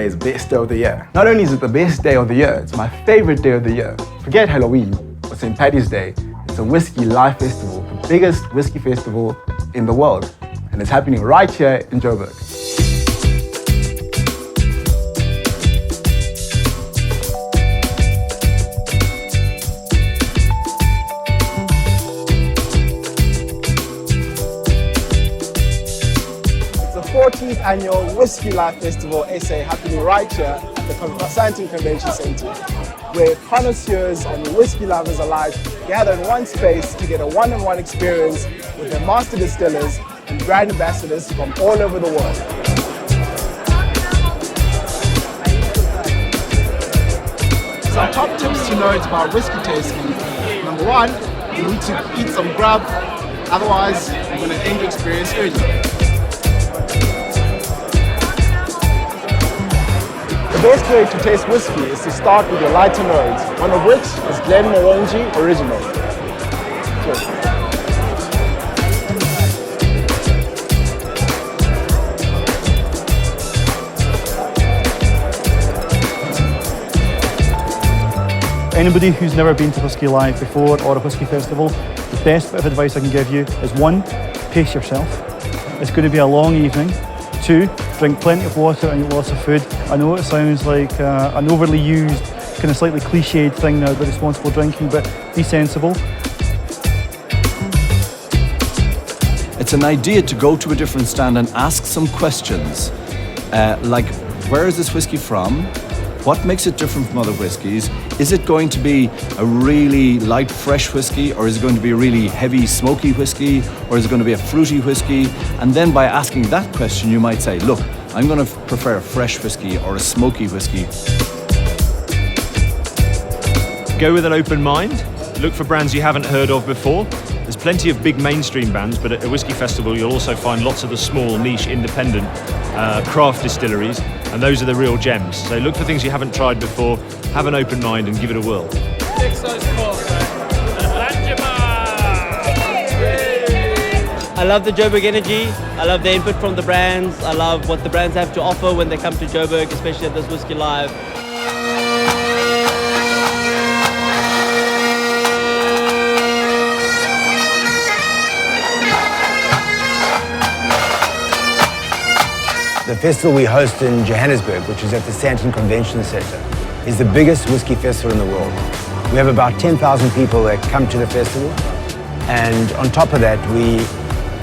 Day is the best day of the year. Not only is it the best day of the year, it's my favorite day of the year. Forget Halloween or St. Paddy's Day. It's a Whisky Live Festival, the biggest whiskey festival in the world. And it's happening right here in Joburg. The 14th annual Whisky Live Festival SA happening right here at the Sandton Convention Centre, where connoisseurs and whisky lovers alike gather in one space to get a one-on-one experience with their master distillers and brand ambassadors from all over the world. Some top tips to know about whisky tasting. Number one, you need to eat some grub, otherwise you're going to end your experience early. The best way to taste whiskey is to start with your lighter notes, one of which is Glenmorangie Original. Cheers. Anybody who's never been to Whisky Live before or a whisky festival, the best bit of advice I can give you is 1, pace yourself. It's going to be a long evening. 2, drink plenty of water and eat lots of food. I know it sounds like an overly used, kind of slightly cliched thing now about responsible drinking, but be sensible. It's an idea to go to a different stand and ask some questions, like where is this whiskey from? What makes it different from other whiskies? Is it going to be a really light, fresh whiskey, or is it going to be a really heavy, smoky whiskey, or is it going to be a fruity whiskey? And then by asking that question, you might say, look, I'm going to prefer a fresh whiskey or a smoky whiskey. Go with an open mind. Look for brands you haven't heard of before. There's plenty of big mainstream bands, but at a whisky festival, you'll also find lots of the small, niche, independent craft distilleries, and those are the real gems. So look for things you haven't tried before, have an open mind and give it a whirl. I love the Joburg energy, I love the input from the brands, I love what the brands have to offer when they come to Joburg, especially at this Whisky Live. The festival we host in Johannesburg, which is at the Sandton Convention Centre, is the biggest whisky festival in the world. We have about 10,000 people that come to the festival, and on top of that we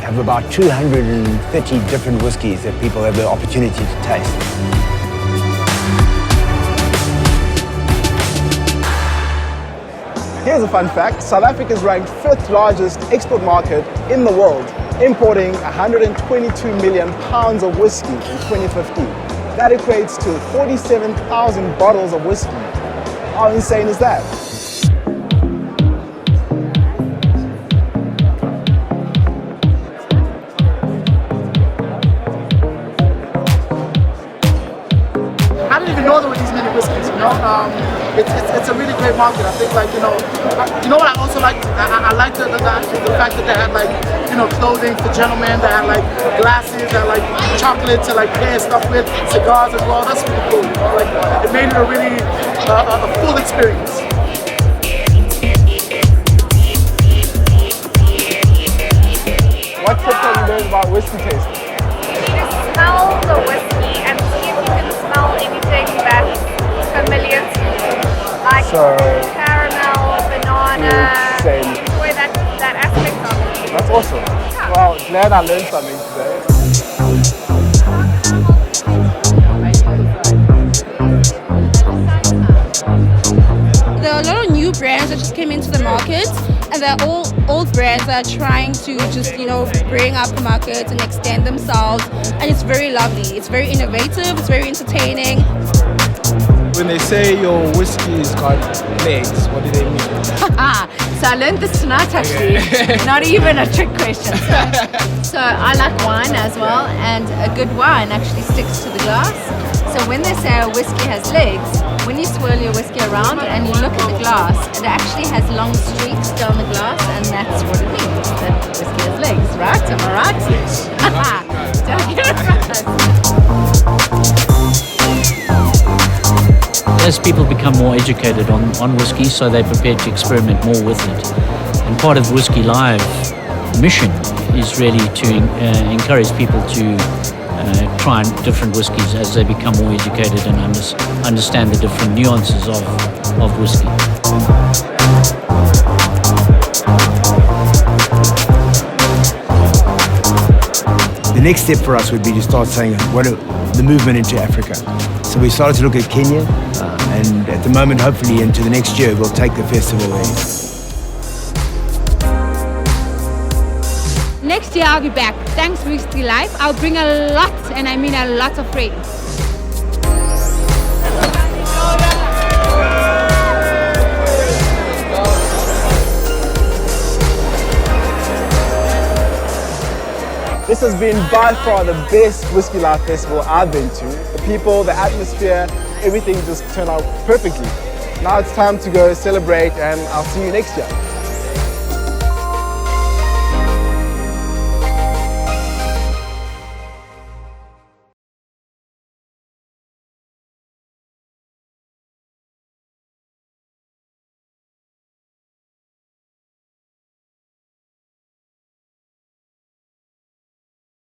have about 230 different whiskies that people have the opportunity to taste. Here's a fun fact. South Africa is ranked 5th largest export market in the world, importing 122 million pounds of whiskey in 2015. That equates to 47,000 bottles of whiskey. How insane is that? I didn't even know there were these many whiskeys, you know? It's a really great market. I think, like, you know what I also liked? I liked the fact that they had, like, you know, clothing for gentlemen, they had, like, glasses, they had, like, chocolates to, like, pair stuff with, cigars as well. That's really cool, you know? Like, it made it a really, a full experience. What tips have you learned about whiskey tasting? Smell the whiskey and see if you can smell anything that's familiar to you, like caramel, banana. Same. Enjoy that aspect of it. That's awesome. Yeah. Well, glad I learned something today. There are a lot of new brands that just came into the market, and they're all old brands that are trying to just, you know, bring up the market and extend themselves, and it's very lovely. It's very innovative, it's very entertaining. When they say your whiskey's got legs, what do they mean? So I learned this tonight actually, not even a trick question. So I like wine as well, and a good wine actually sticks to the glass. So when they say a whiskey has legs, when you swirl your whiskey around and you look at the glass, it actually has long streaks down the glass, and that's what it means, that whiskey has legs, right? Am I right? Yes. Don't get it right. as people become more educated on whiskey, so they're prepared to experiment more with it. And part of Whisky Live mission is really to encourage people to try different whiskies as they become more educated and understand the different nuances of whiskey. The next step for us would be to start saying the movement into Africa. So we started to look at Kenya, and at the moment, hopefully into the next year, we'll take the festival there. Next year I'll be back. Thanks Whisky Life. I'll bring a lot, and I mean a lot of friends. This has been by far the best Whisky Life Festival I've been to. The people, the atmosphere, everything just turned out perfectly. Now it's time to go celebrate, and I'll see you next year.